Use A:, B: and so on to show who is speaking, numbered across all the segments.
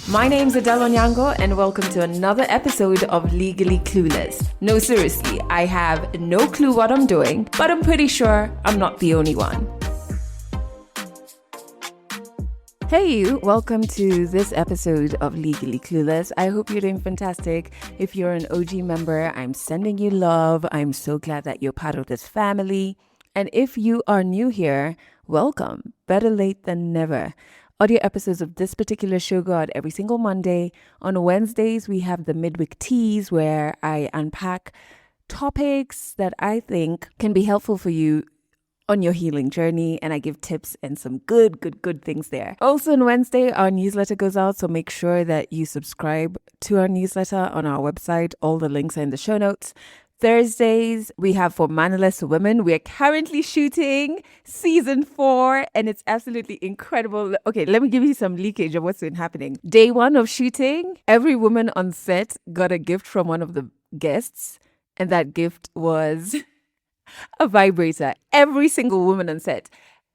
A: My name's Adele Onyango, and welcome to another episode of Legally Clueless. No, seriously, I have no clue what I'm doing, but I'm pretty sure I'm not the only one. Hey you, welcome to this episode of Legally Clueless. I hope you're doing fantastic. If you're an OG member, I'm sending you love. I'm so glad that you're part of this family. And if you are new here, welcome. Better late than never. Audio episodes of this particular show go out every single Monday. On Wednesdays, we have the midweek teas where I unpack topics that I think can be helpful for you on your healing journey, and I give tips and some good things there. Also on Wednesday, our newsletter goes out, so make sure that you subscribe to our newsletter on our website. All the links are in the show notes. Thursdays, we have For Mannerless Women. We are currently shooting season 4, and it's absolutely incredible. Okay, let me give you some leakage of what's been happening. Day 1 of shooting, every woman on set got a gift from one of the guests, and that gift was a vibrator. Every single woman on set.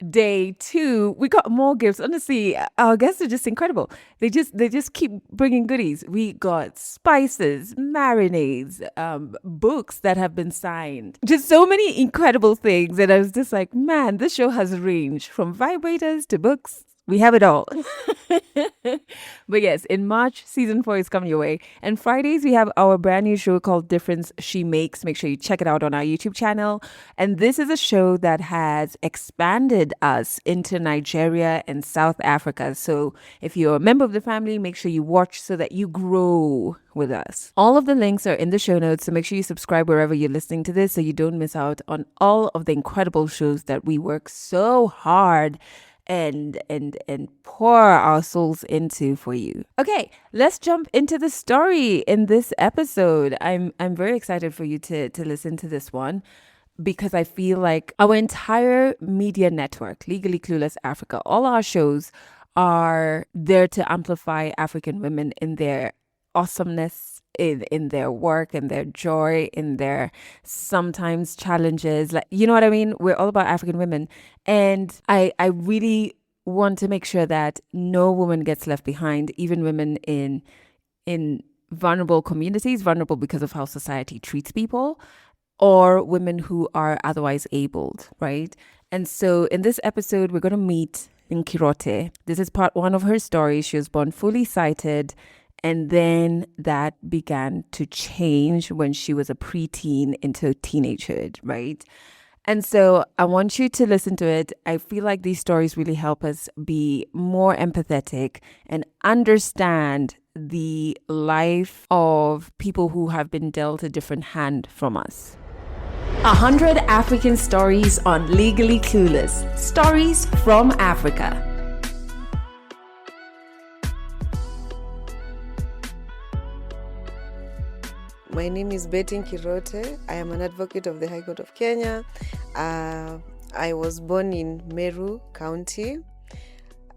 A: Day 2, we got more gifts. Honestly, our guests are just incredible. They just keep bringing goodies. We got spices, marinades, books that have been signed. Just so many incredible things. And I was just like, man, this show has range from vibrators to books. We have it all. But yes, in March, season 4 is coming your way. And Fridays, we have our brand new show called Difference She Makes. Make sure you check it out on our YouTube channel. And this is a show that has expanded us into Nigeria and South Africa. So if you're a member of the family, make sure you watch so that you grow with us. All of the links are in the show notes, so make sure you subscribe wherever you're listening to this so you don't miss out on all of the incredible shows that we work so hard and pour our souls into for you. Okay, let's jump into the story in this episode. I'm very excited for you to listen to this one because I feel like our entire media network, Legally Clueless Africa, all our shows are there to amplify African women in their awesomeness, in their work, in their joy, in their sometimes challenges. Like, you know what I mean? We're all about African women. And I really want to make sure that no woman gets left behind, even women in vulnerable communities, vulnerable because of how society treats people, or women who are otherwise abled, right? And so in this episode, we're going to meet Nkirote. This is part 1 of her story. She was born fully sighted, and then that began to change when she was a preteen into teenagehood, right? And so I want you to listen to it. I feel like these stories really help us be more empathetic and understand the life of people who have been dealt a different hand from us. 100 African stories on Legally Clueless. Stories from Africa.
B: My name is Betty Nkirote. I am an advocate of the High Court of Kenya. I was born in Meru County.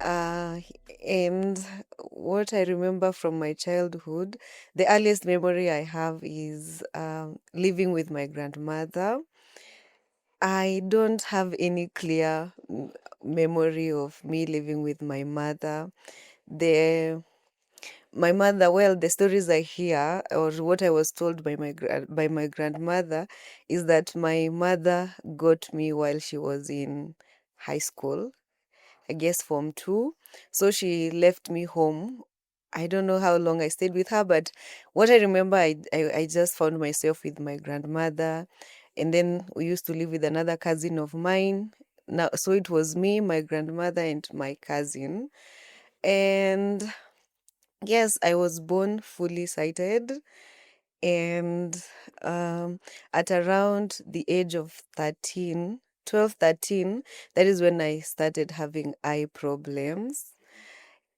B: And what I remember from my childhood, the earliest memory I have is living with my grandmother. I don't have any clear memory of me living with my mother. My mother, well, the stories I hear or what I was told by my grandmother is that my mother got me while she was in high school, I guess Form 2. So she left me home. I don't know how long I stayed with her, but what I remember, I just found myself with my grandmother, and then we used to live with another cousin of mine. Now, so it was me, my grandmother, and my cousin, and yes, I was born fully sighted, and at around the age of 13, 12, 13, that is when I started having eye problems.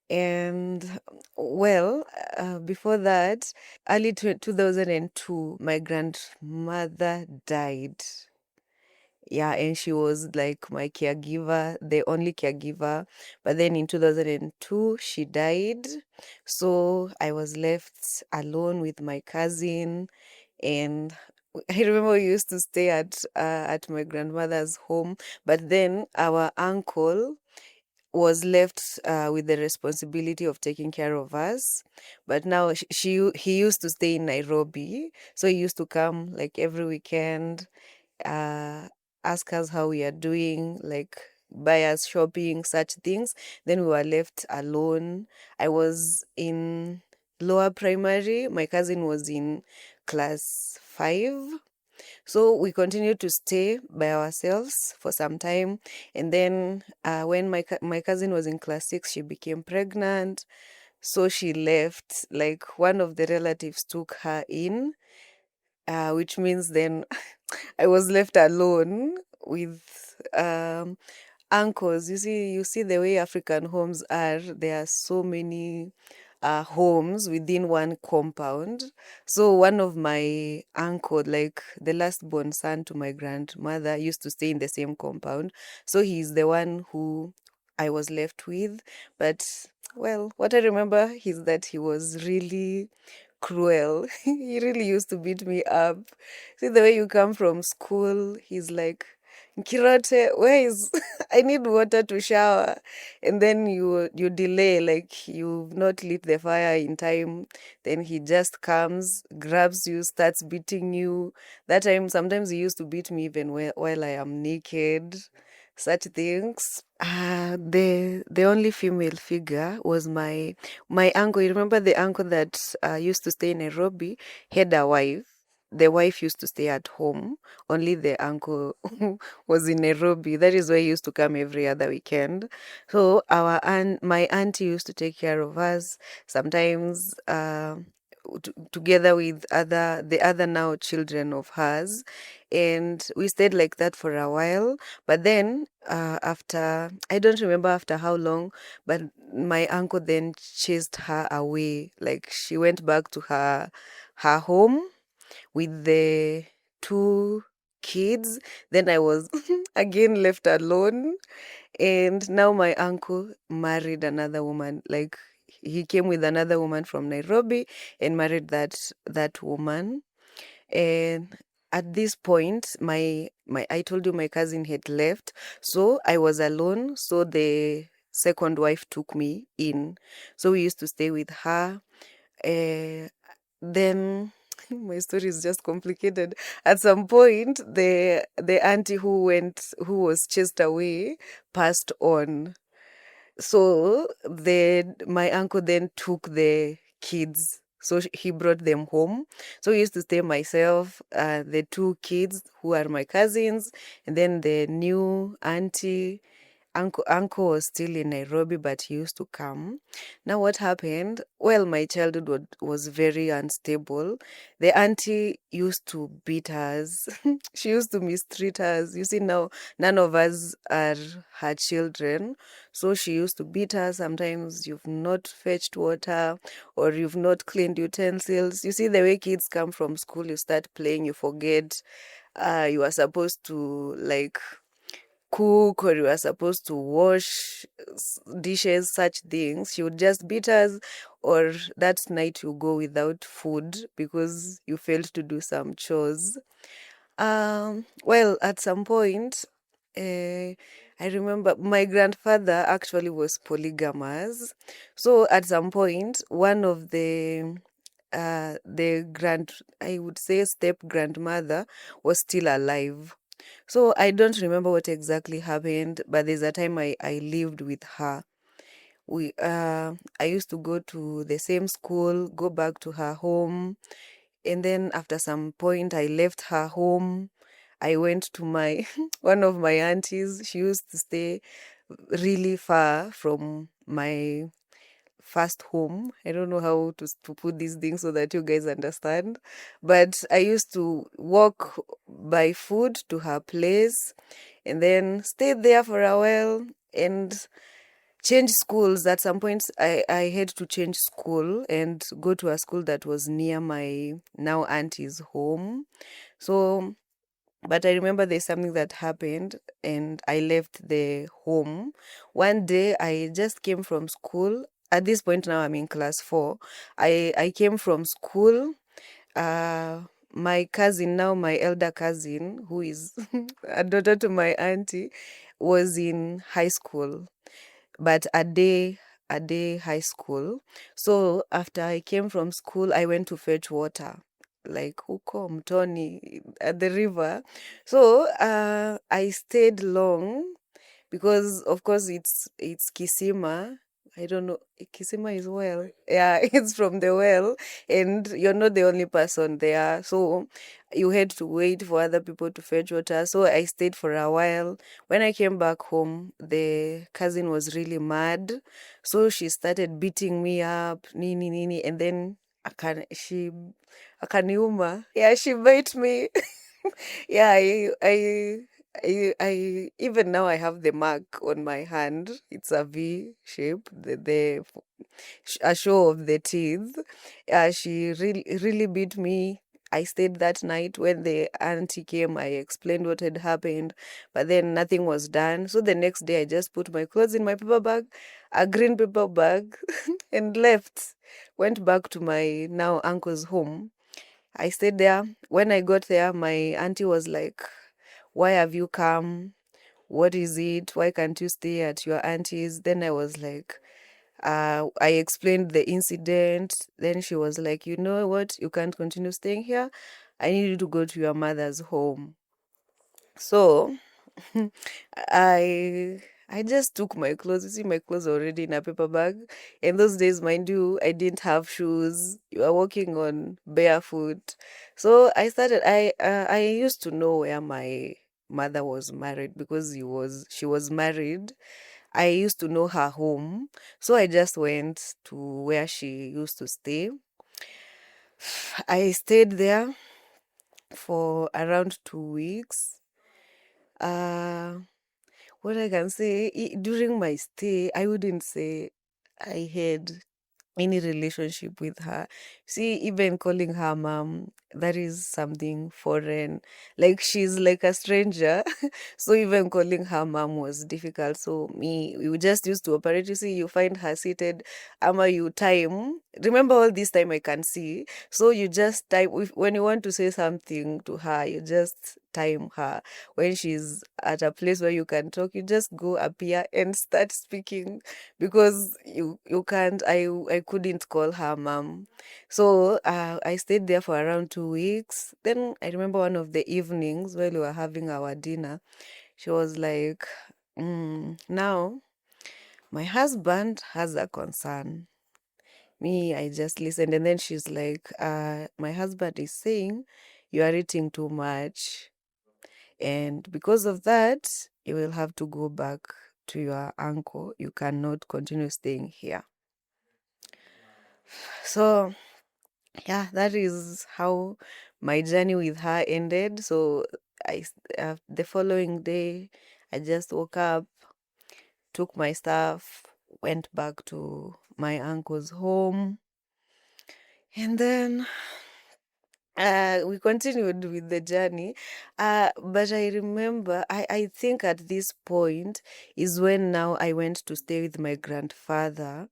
B: And well, before that, early 2002, my grandmother died. Yeah, and she was like my caregiver, the only caregiver. But then in 2002, she died. So I was left alone with my cousin. And I remember we used to stay at my grandmother's home. But then our uncle was left with the responsibility of taking care of us. But now he used to stay in Nairobi, so he used to come like every weekend, uh, ask us how we are doing, like buy us shopping, such things. Then we were left alone. I was in lower primary. My cousin was in class 5. So we continued to stay by ourselves for some time. And then when my cousin was in class 6, she became pregnant. So she left. Like one of the relatives took her in, which means then I was left alone with uncles. You see the way African homes are. There are so many homes within one compound. So one of my uncle, like the last born son to my grandmother, used to stay in the same compound. So he's the one who I was left with. But well, what I remember is that he was really cruel. He really used to beat me up. See the way you come from school, he's like, Nkirote, where is I need water to shower. And then you delay, like you've not lit the fire in time. Then he just comes, grabs you, starts beating you. That time sometimes he used to beat me even while I am naked. Such things. The only female figure was my uncle. You remember the uncle that used to stay in Nairobi? He had a wife. The wife used to stay at home. Only the uncle was in Nairobi. That is why he used to come every other weekend. So my auntie used to take care of us. Sometimes together with the other now children of hers, and we stayed like that for a while. But then after, I don't remember after how long, but my uncle then chased her away. Like she went back to her home with the two kids. Then I was again left alone. And now my uncle married another woman. Like he came with another woman from Nairobi and married that woman. And at this point, my I told you my cousin had left, so I was alone. So the second wife took me in. So we used to stay with her. Uh, then my story is just complicated. At some point, the auntie who was chased away passed on. So my uncle then took the kids. So he brought them home. So we used to stay myself, the two kids who are my cousins, and then the new auntie. Uncle was still in Nairobi, but he used to come. Now, what happened? Well, my childhood was very unstable. The auntie used to beat us. She used to mistreat us. You see, now none of us are her children. So she used to beat us. Sometimes you've not fetched water or you've not cleaned utensils. You see, the way kids come from school, you start playing, you forget you are supposed to like cook or you are supposed to wash dishes, such things. She would just beat us, or that night you go without food because you failed to do some chores. Well, at some point, I remember my grandfather actually was polygamous. So at some point, one of I would say step grandmother was still alive. So I don't remember what exactly happened, but there's a time I lived with her. I used to go to the same school, go back to her home, and then after some point I left her home. I went to my one of my aunties. She used to stay really far from my first home. I don't know how to put these things so that you guys understand. But I used to walk by foot to her place and then stayed there for a while and change schools. At some point, I had to change school and go to a school that was near my now auntie's home. So but I remember there's something that happened and I left the home. One day I just came from school. At this point now I'm in class 4. I came from school. Uh my cousin, now my elder cousin, who is a daughter to my auntie, was in high school. but a day high school. So after I came from school, I went to fetch water, like huko mtoni at the river. So I stayed long because of course it's kisima. I don't know. Kisima is well. Yeah, it's from the well, and you're not the only person there. So you had to wait for other people to fetch water. So I stayed for a while. When I came back home, the cousin was really mad. So she started beating me up, nini nini, and then akaniuma. Yeah, she bit me. Yeah, I even now I have the mark on my hand. It's a V shape, a show of the teeth. She really beat me. I stayed that night. When the auntie came, I explained what had happened, but then nothing was done. So the next day, I just put my clothes in my paper bag, a green paper bag, and left. Went back to my now uncle's home. I stayed there. When I got there, my auntie was like, "Why have you come? What is it? Why can't you stay at your auntie's?" Then I was like, I explained the incident. Then she was like, "You know what? You can't continue staying here. I need you to go to your mother's home." So I I just took my clothes. You see, my clothes are already in a paper bag. In those days, mind you, I didn't have shoes. You are walking on barefoot. So I used to know where my mother was married because she was married. I used to know her home. So I just went to where she used to stay. I stayed there for around 2 weeks. Uh What I can say, during my stay, I wouldn't say I had any relationship with her. See, even calling her mom, that is something foreign. Like she's like a stranger. So even calling her mom was difficult. So we just used to operate. You see, you find her seated, ama you time. Remember all this time I can see. So you just time when you want to say something to her, you just time her. When she's at a place where you can talk, you just go appear and start speaking because you can't I couldn't call her mom. So I stayed there for around 2 weeks. Then I remember one of the evenings while we were having our dinner, she was like, now my husband has a concern. Me, I just listened, and then she's like, my husband is saying you are eating too much, and because of that you will have to go back to your uncle. You cannot continue staying here. So, yeah, that is how my journey with her ended. So, the following day, I just woke up, took my stuff, went back to my uncle's home, and then we continued with the journey. But I remember, I think at this point is when now I went to stay with my grandfather.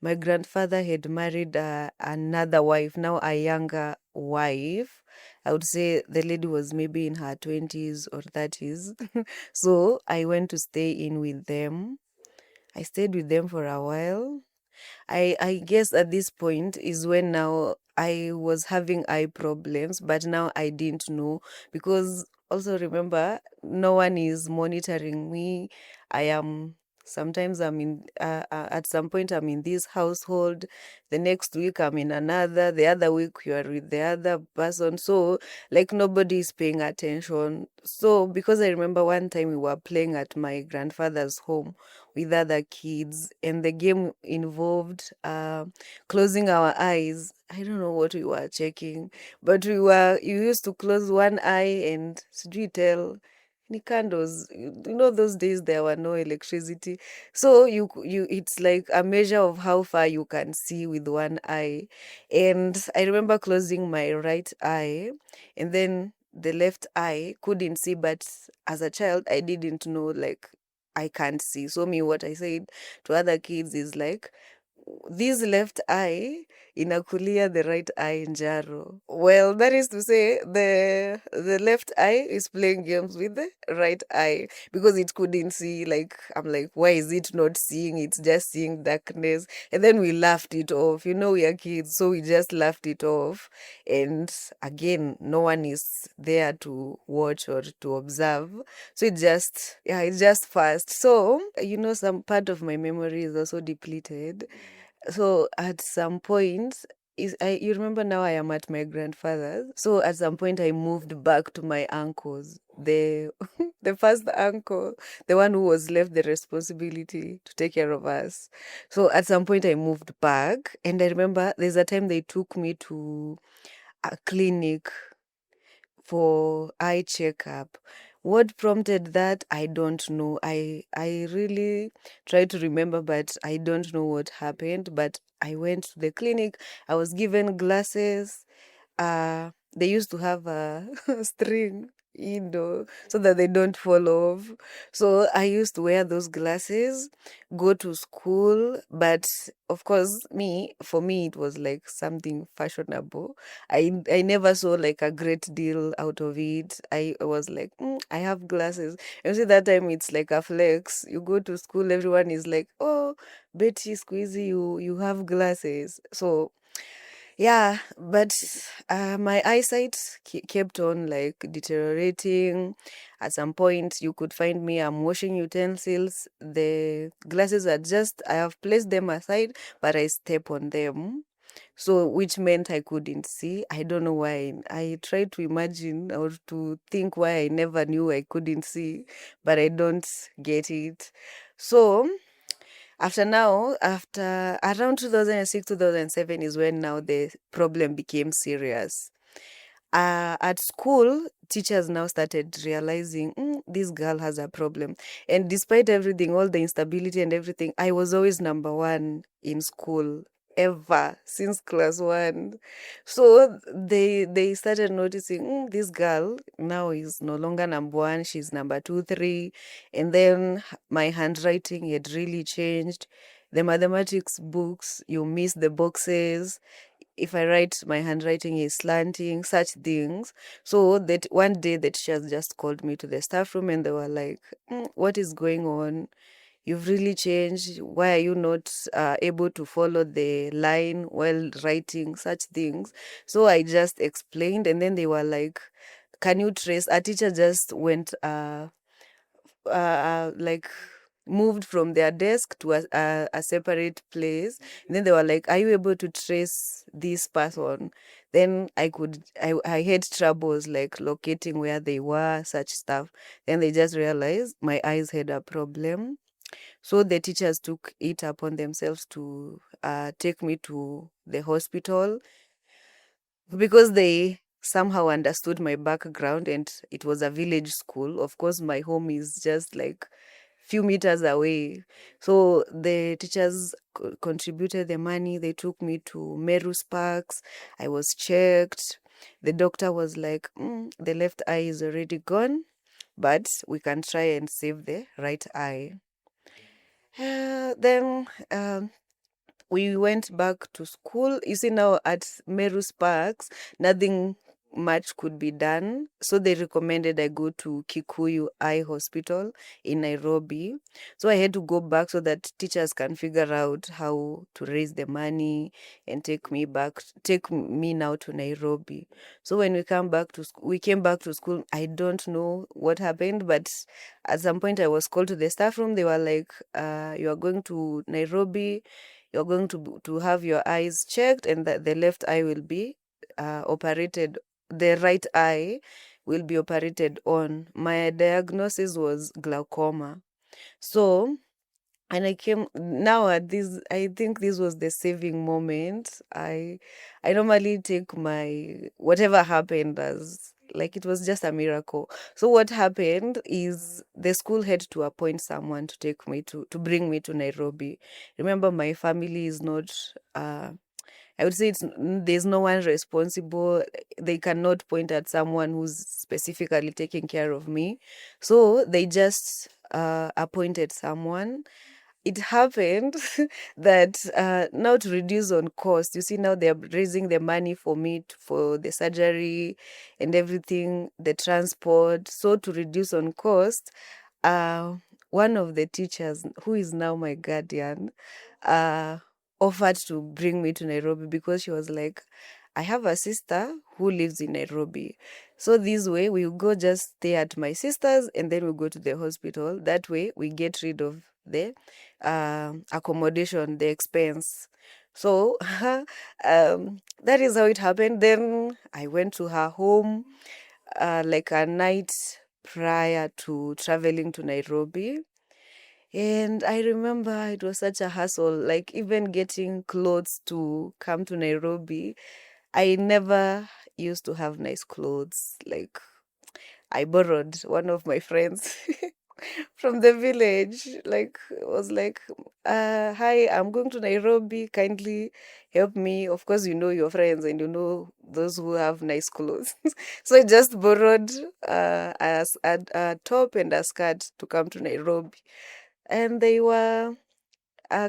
B: My grandfather had married another wife, now a younger wife. I would say the lady was maybe in her 20s or 30s. So I went to stay in with them. I stayed with them for a while. I guess at this point is when now I was having eye problems, but now I didn't know because also remember no one is monitoring me. I am sometimes I'm in at some point I'm in this household, the next week I'm in another, the other week you are with the other person. So like nobody is paying attention. So because I remember one time we were playing at my grandfather's home with other kids, and the game involved closing our eyes. I don't know what we were checking, but you used to close one eye and sijui tell ni candles. You know those days there were no electricity, so it's like a measure of how far you can see with one eye. And I remember closing my right eye, and then the left eye couldn't see, but as a child I didn't know like I can't see. So me, what I said to other kids is like, this left eye inakulia the right eye njaro. Well, that is to say, the left eye is playing games with the right eye because it couldn't see. Like, I'm like, why is it not seeing? It's just seeing darkness. And then we laughed it off. We are kids, so we just laughed it off. And again, no one is there to watch or to observe. So it's just fast. So, some part of my memory is also depleted. So at some point, you remember now I am at my grandfather's. So at some point I moved back to my uncle's. The first uncle, the one who was left the responsibility to take care of us. So at some point I moved back, and I remember there's a time they took me to a clinic for eye checkup. What prompted that, I don't know. I really try to remember, but I don't know what happened. But I went to the clinic. I was given glasses. They used to have a string, so that they don't fall off. So I used to wear those glasses, go to school. But of course, for me, it was like something fashionable. I never saw like a great deal out of it. I was like, I have glasses. And see, that time it's like a flex. You go to school, everyone is like, oh, Betty Squeezy, you have glasses. So yeah, but my eyesight kept on like deteriorating. At some point, you could find me, I'm washing utensils. The glasses I have placed them aside, but I step on them. So, which meant I couldn't see. I don't know why. I tried to imagine or to think why I never knew I couldn't see, but I don't get it. So, after around 2006, 2007 is when now the problem became serious. At school, teachers now started realizing this girl has a problem. And despite everything, all the instability and everything, I was always number one in school ever since class one. So they started noticing this girl now is no longer number one, she's number two, three. And then my handwriting had really changed. The mathematics books, you miss the boxes. If I write, my handwriting is slanting, such things. So that one day the teachers just called me to the staff room and they were like, what is going on? You've really changed. Why are you not able to follow the line while writing such things? So I just explained, and then they were like, can you trace? A teacher just went like moved from their desk to a separate place. And then they were like, are you able to trace this person? Then I had troubles like locating where they were, such stuff. Then they just realized my eyes had a problem. So the teachers took it upon themselves to take me to the hospital because they somehow understood my background, and it was a village school. Of course, my home is just like few meters away. So the teachers contributed the money. They took me to Meru Sparks. I was checked. The doctor was like, the left eye is already gone, but we can try and save the right eye. Then we went back to school. You see, now at Meru Sparks, nothing much could be done. So they recommended I go to Kikuyu Eye Hospital in Nairobi. So I had to go back so that teachers can figure out how to raise the money and take me now to Nairobi. So when we came back to school. I don't know what happened, but at some point I was called to the staff room. They were like, you are going to Nairobi, you're going to have your eyes checked, and that the left eye will be operated, the right eye will be operated on. My diagnosis was glaucoma. So, and I came now at this, I think this was the saving moment. I normally take my whatever happened as like it was just a miracle. So what happened is the school had to appoint someone to take me to bring me to Nairobi. Remember, my family is not I would say there's no one responsible. They cannot point at someone who's specifically taking care of me. So they just appointed someone. it happened that now to reduce on cost, you see, now they're raising the money for me for the surgery and everything, the transport. So to reduce on cost, uh, one of the teachers, who is now my guardian, uh, offered to bring me to Nairobi because she was like, I have a sister who lives in Nairobi. So this way we'll go just stay at my sister's and then we'll go to the hospital. That way we get rid of the accommodation, the expense. So that is how it happened. Then I went to her home like a night prior to traveling to Nairobi. And I remember it was such a hassle, like even getting clothes to come to Nairobi. I never used to have nice clothes. Like I borrowed one of my friends from the village, like was like, hi, I'm going to Nairobi. Kindly help me. Of course, you know your friends and you know those who have nice clothes. So I just borrowed a top and a skirt to come to Nairobi. And they were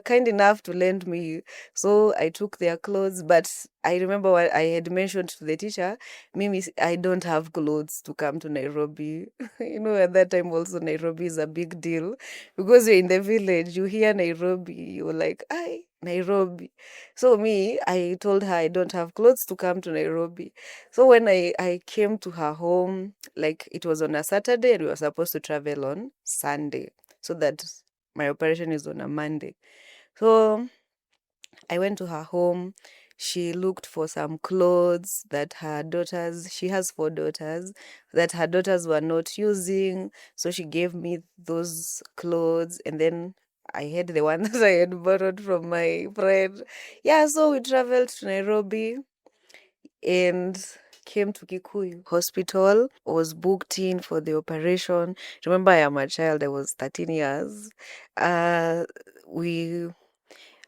B: kind enough to lend me. So I took their clothes, but I remember what I had mentioned to the teacher, Mimi, I don't have clothes to come to Nairobi. You know, at that time also Nairobi is a big deal because you're in the village, you hear Nairobi, you're like, I Nairobi. So me, I told her I don't have clothes to come to Nairobi. So when I came to her home, like it was on a Saturday and we were supposed to travel on Sunday. So that my operation is on a Monday. So I went to her home. She looked for some clothes that her daughters, she has 4 daughters, that her daughters were not using. So she gave me those clothes. And then I had the one that I had borrowed from my friend. Yeah, so we traveled to Nairobi and came to Kikuyu Hospital, was booked in for the operation. Remember, I am a child, I was 13 years. Uh, we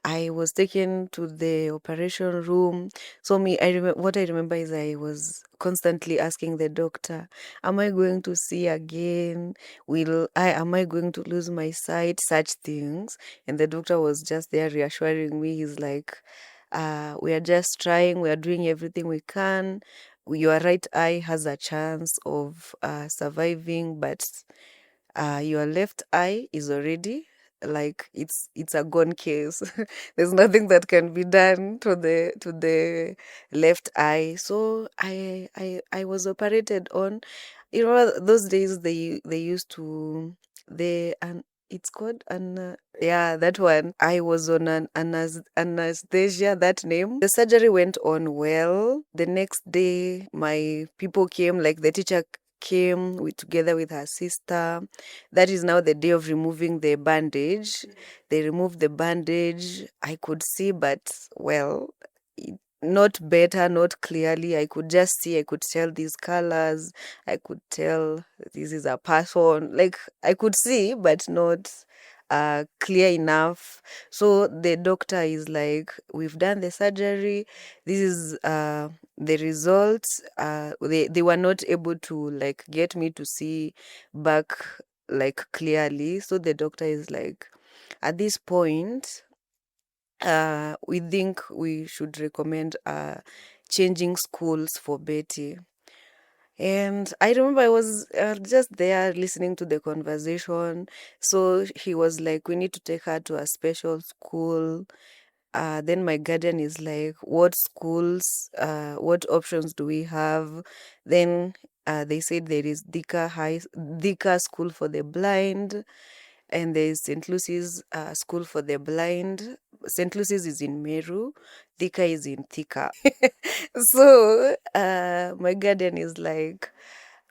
B: I was taken to the operation room. So me, what I remember is I was constantly asking the doctor, "Am I going to see again? Am I going to lose my sight?" Such things. And the doctor was just there reassuring me. He's like, "We are just trying. We are doing everything we can. Your right eye has a chance of surviving, but your left eye is already like it's a gone case. There's nothing that can be done to the left eye. So I was operated on. You know those days they used to they and it's called an yeah, that one. I was on an anesthesia, that name. The surgery went on well. The next day my people came, like the teacher came together with her sister. That is now the day of removing the bandage. They removed the bandage. I could see, but well, not better, not clearly. I could just see, I could tell these colors. I could tell this is a person. Like I could see, but not clear enough. So the doctor is like, we've done the surgery. This is the results. They were not able to like get me to see back like clearly. So the doctor is like, at this point, we think we should recommend changing schools for Betty. And I remember I was just there listening to the conversation. So he was like, we need to take her to a special school. Then my guardian is like, what schools, what options do we have? Then they said there is Dika School for the Blind, and there is St. Lucy's School for the Blind. St. Lucy's is in Meru, Thika is in Thika. So my guardian is like,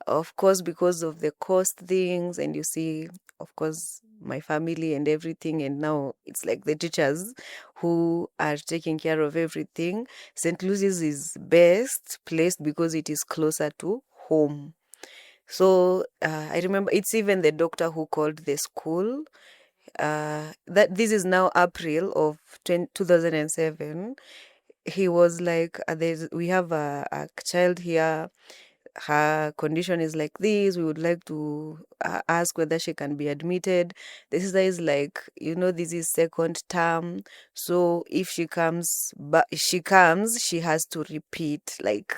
B: of course, because of the cost things, and you see, of course, my family and everything, and now it's like the teachers who are taking care of everything. St. Lucy's is best placed because it is closer to home. So I remember it's even the doctor who called the school. That this is now April of 2007. He was like, we have a child here. her condition is like this. We would like to ask whether she can be admitted. The sister is like, this is second term. So if she comes, she has to repeat. Like,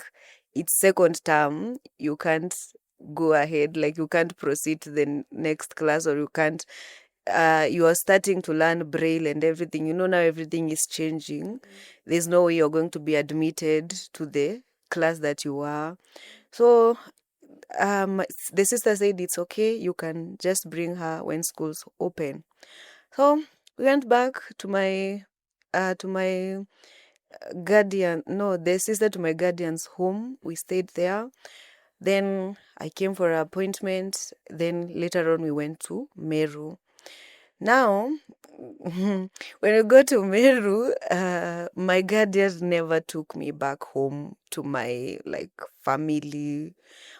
B: it's second term. You can't go ahead. Like, you can't proceed to the next class, or you can't you are starting to learn braille and everything. Now everything is changing. There's no way you're going to be admitted to the class that you are. So the sister said it's okay, you can just bring her when schools open. So we went back to my guardian, no, the sister to my guardian's home. We stayed there. Then I came for an appointment. Then later on we went to Meru. Now, when I got to Meru, my guardian never took me back home to my family.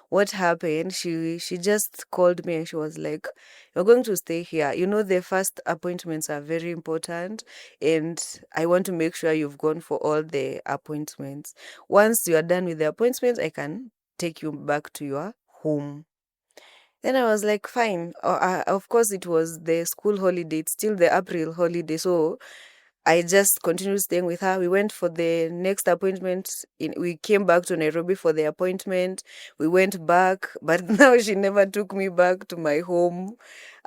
B: What happened? She just called me and she was like, "You're going to stay here. The first appointments are very important, and I want to make sure you've gone for all the appointments. Once you are done with the appointments, I can take you back to your home." Then I was like, fine. Of course, it was the school holiday. It's still the April holiday. So I just continued staying with her. We went for the next appointment. We came back to Nairobi for the appointment. We went back, but now she never took me back to my home.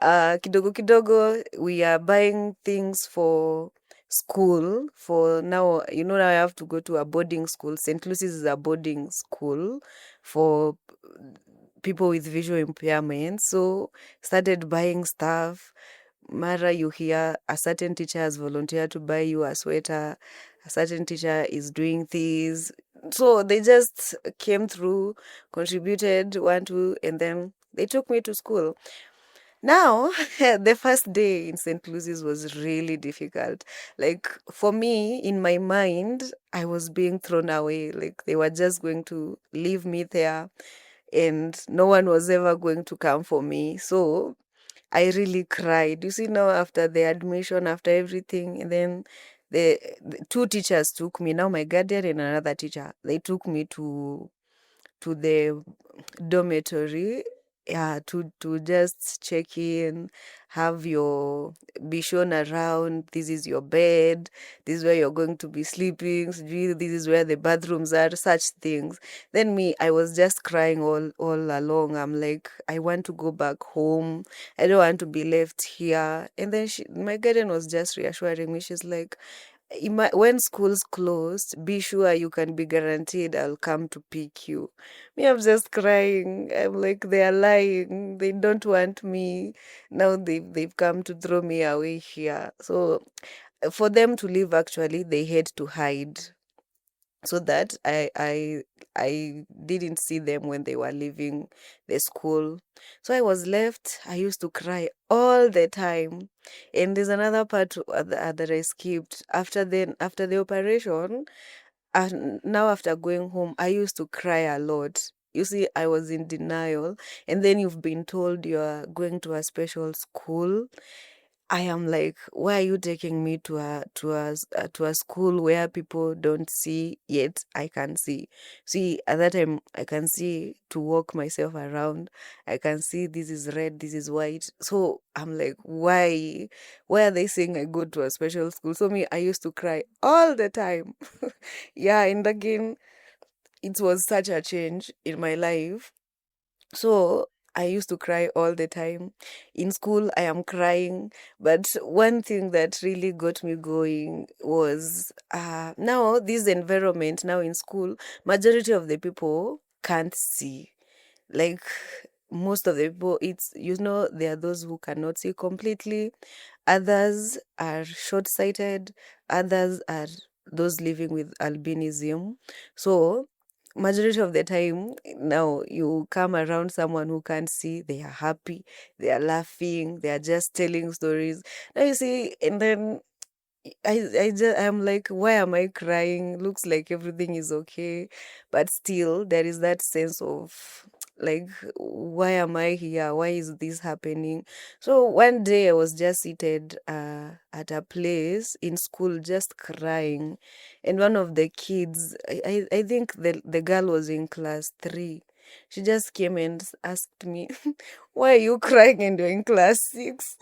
B: Kidogo kidogo, we are buying things for school. For now, now I have to go to a boarding school. St. Lucy's is a boarding school for people with visual impairment. So started buying stuff. Mara, you hear a certain teacher has volunteered to buy you a sweater, a certain teacher is doing this. So they just came through, contributed one, two, and then they took me to school. Now, the first day in St. Lucy's was really difficult. Like, for me, in my mind, I was being thrown away. Like, they were just going to leave me there, and no one was ever going to come for me. So I really cried. You see, now after the admission, after everything, and then the two teachers took me. Now my guardian and another teacher, they took me to the dormitory, yeah, to just check in, have your be shown around. This is your bed, this is where you're going to be sleeping, this is where the bathrooms are, such things. Then me, I was just crying all along. I'm like, I want to go back home, I don't want to be left here. And then my guardian was just reassuring me. She's like, when schools closed, be sure you can be guaranteed I'll come to pick you. Me, I'm just crying. I'm like, they are lying. They don't want me. Now they've come to throw me away here. So for them to leave, actually, they had to hide, so that I didn't see them when they were leaving the school. So I was left. I used to cry all the time. And there's another part that I skipped. After the operation, and now after going home, I used to cry a lot. You see, I was in denial. And then you've been told you're going to a special school. I am like, why are you taking me to a school where people don't see, yet I can see? See, at that time I can see to walk myself around. I can see this is red, this is white. So I'm like, why? Why are they saying I go to a special school? So me, I used to cry all the time. Yeah, and again, it was such a change in my life. So I used to cry all the time. In school, I am crying. But one thing that really got me going was now this environment, now in school, majority of the people can't see. Like, most of the people, there are those who cannot see completely. Others are short-sighted. Others are those living with albinism. So majority of the time, now you come around someone who can't see, they are happy, they are laughing, they are just telling stories. Now you see, and then I'm like, why am I crying? Looks like everything is okay, but still there is that sense of like, why am I here? Why is this happening? So one day I was just seated at a place in school, just crying, and one of the kids, I think the girl was in class 3. She just came and asked me, why are you crying and you're in class 6?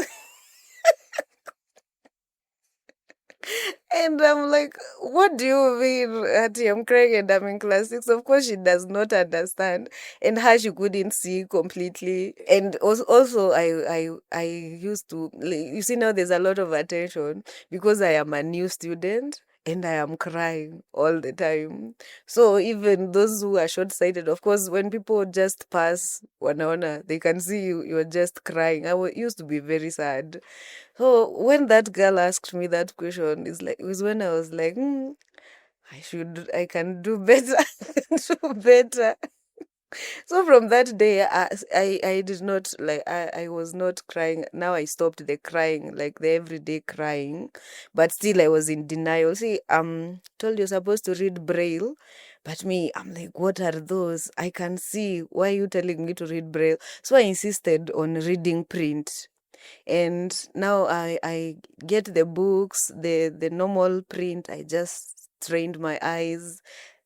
B: And I'm like, what do you mean, Auntie? I'm crying and I'm in class 6. Of course, she does not understand. And her, she couldn't see completely. And also I used to, you see, now there's a lot of attention because I am a new student and I am crying all the time. So even those who are short-sighted, of course, when people just pass wanaona, they can see you're just crying. Used to be very sad. So when that girl asked me that question, it was when I was like, I can do better, do better. So from that day, I did not like, I was not crying. Now I stopped the crying, like the everyday crying, but still I was in denial. See, told you're supposed to read Braille, but me, I'm like, what are those? I can see. Why are you telling me to read Braille? So I insisted on reading print. And now I get the books, the normal print. I just trained my eyes,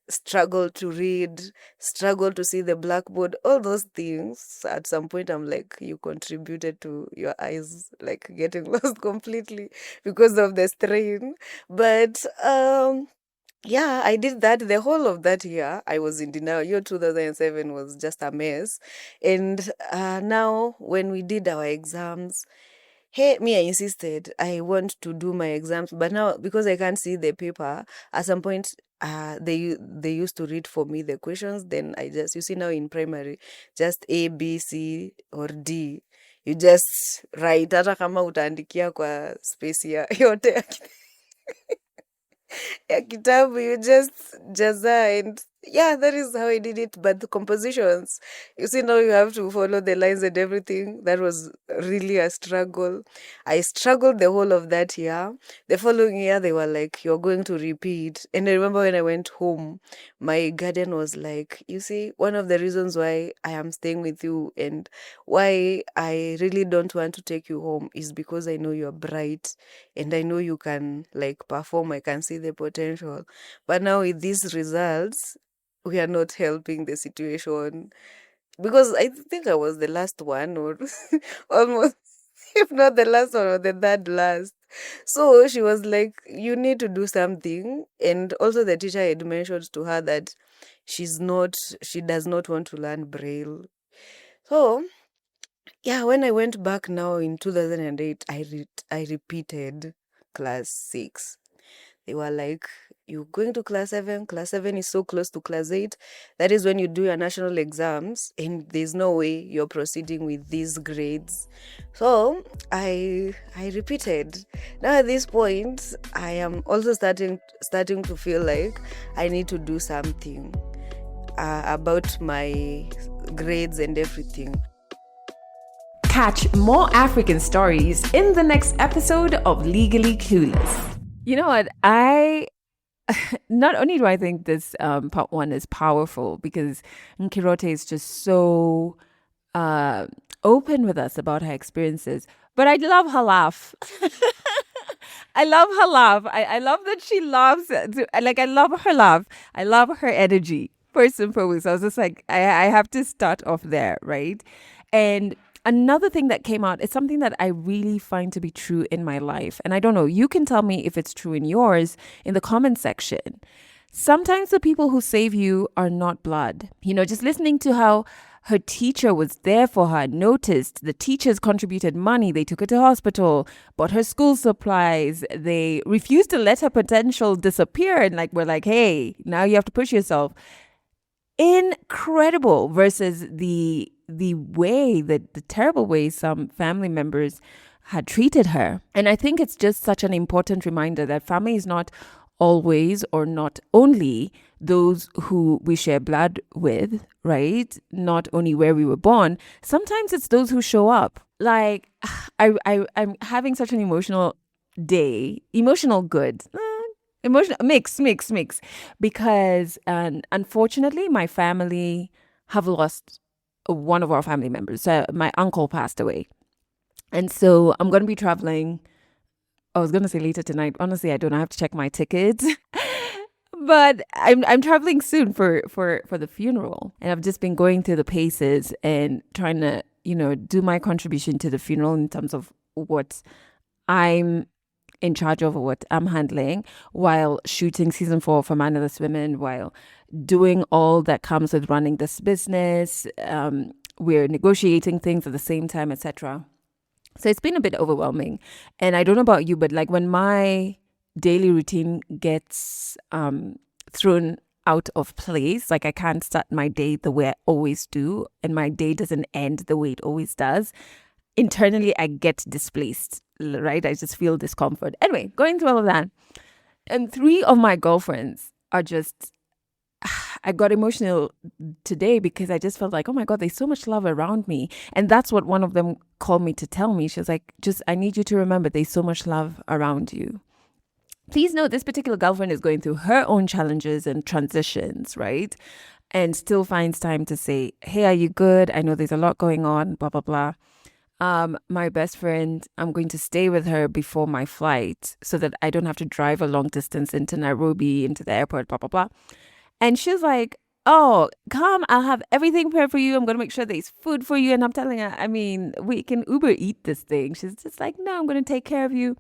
B: struggle to read, struggle to see the blackboard, all those things. At some point, I'm like, you contributed to your eyes like getting lost completely because of the strain. But yeah, I did that the whole of that year. I was in denial. Year 2007 was just a mess. And now, when we did our exams, hey, me, I insisted I want to do my exams, but now because I can't see the paper, at some point, they used to read for me the questions. Then I just, you see, now in primary, just A, B, C, or D. You just write, hata kama utaandikia kwa space yote ya kitabu, you just jaza. And yeah, that is how I did it. But the compositions, you see, now you have to follow the lines and everything. That was really a struggle. I struggled the whole of that year. The following year, they were like, you're going to repeat. And I remember when I went home, my guardian was like, you see, one of the reasons why I am staying with you and why I really don't want to take you home is because I know you're bright and I know you can like perform. I can see the potential. But now with these results, we are not helping the situation because I think I was the last one or almost, if not the last one or the third last. So she was like, you need to do something. And also the teacher had mentioned to her that she does not want to learn Braille. So yeah, when I went back now in 2008, I repeated class 6. They were like, you're going to class 7. Class 7 is so close to class 8. That is when you do your national exams, and there's no way you're proceeding with these grades. So I repeated. Now at this point, I am also starting to feel like I need to do something about my grades and everything.
A: Catch more African stories in the next episode of Legally Clueless. You know what? Not only do I think this part 1 is powerful because Nkirote is just so open with us about her experiences, but I love her laugh. I love her laugh. I love that she laughs. Like, I love her laugh. I love her energy. First and foremost, I was just like, I have to start off there, right? And another thing that came out is something that I really find to be true in my life. And I don't know, you can tell me if it's true in yours in the comment section. Sometimes the people who save you are not blood. You know, just listening to how her teacher was there for her, noticed the teachers contributed money, they took her to hospital, bought her school supplies, they refused to let her potential disappear and like were like, hey, now you have to push yourself. Incredible versus the terrible way some family members had treated her. And I think it's just such an important reminder that family is not always or not only those who we share blood with, right? Not only where we were born. Sometimes it's those who show up. Like, I'm having such an emotional day, emotional good. Emotional mix, because unfortunately my family have lost one of our family members. My uncle passed away, and so I'm going to be traveling. I was going to say later tonight. Honestly, I don't know. I have to check my tickets. But I'm traveling soon for the funeral, and I've just been going through the paces and trying to do my contribution to the funeral in terms of what I'm in charge of, or what I'm handling, while shooting season 4 for Mannerless Women, while doing all that comes with running this business. We're negotiating things at the same time, etc. So it's been a bit overwhelming. And I don't know about you, but like when my daily routine gets thrown out of place, like I can't start my day the way I always do, and my day doesn't end the way it always does, internally I get displaced, right? I just feel discomfort. Anyway, going through all of that. And 3 of my girlfriends are just, I got emotional today because I just felt like, oh my God, there's so much love around me. And that's what one of them called me to tell me. She was like, I need you to remember there's so much love around you. Please note, this particular girlfriend is going through her own challenges and transitions, right? And still finds time to say, hey, are you good? I know there's a lot going on, blah, blah, blah. My best friend, I'm going to stay with her before my flight so that I don't have to drive a long distance into Nairobi, into the airport, blah, blah, blah. And she's like, oh, come, I'll have everything prepared for you. I'm going to make sure there's food for you. And I'm telling her, I mean, we can Uber eat this thing. She's just like, no, I'm going to take care of you.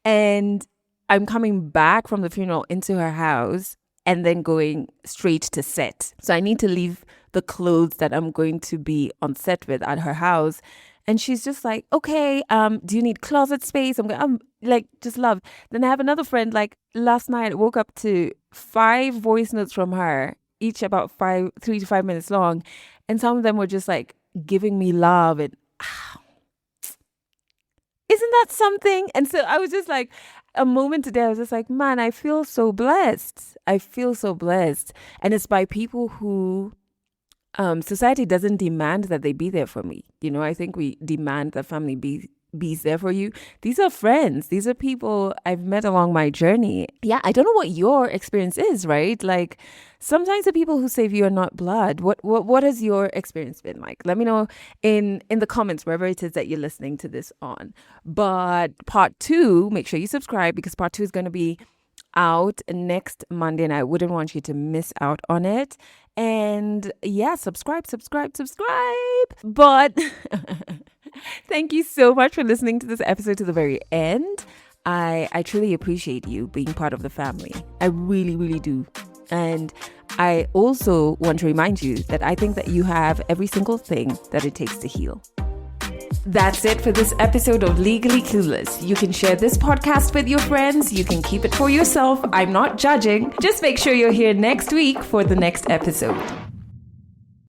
A: And I'm coming back from the funeral into her house and then going straight to set. So I need to leave the clothes that I'm going to be on set with at her house. And she's just like, okay, do you need closet space? I'm like, just love. Then I have another friend, like last night, I woke up to 5 voice notes from her, each about 3 to 5 minutes long. And some of them were just like giving me love. And isn't that something? And so I was just like, a moment today, I was just like, man, I feel so blessed. I feel so blessed. And it's by people who society doesn't demand that they be there for me. I think we demand that family be there for you. These are friends. These are people I've met along my journey. Yeah, I don't know what your experience is, right? Like sometimes the people who save you are not blood. What has your experience been like? Let me know in the comments, wherever it is that you're listening to this on. But part 2, make sure you subscribe, because part 2 is going to be out next Monday, and I wouldn't want you to miss out on it. And yeah, subscribe. But thank you so much for listening to this episode to the very end. I truly appreciate you being part of the family. I really, really do. And I also want to remind you that I think that you have every single thing that it takes to heal. That's it for this episode of Legally Clueless. You can share this podcast with your friends. You can keep it for yourself. I'm not judging. Just make sure you're here next week for the next episode.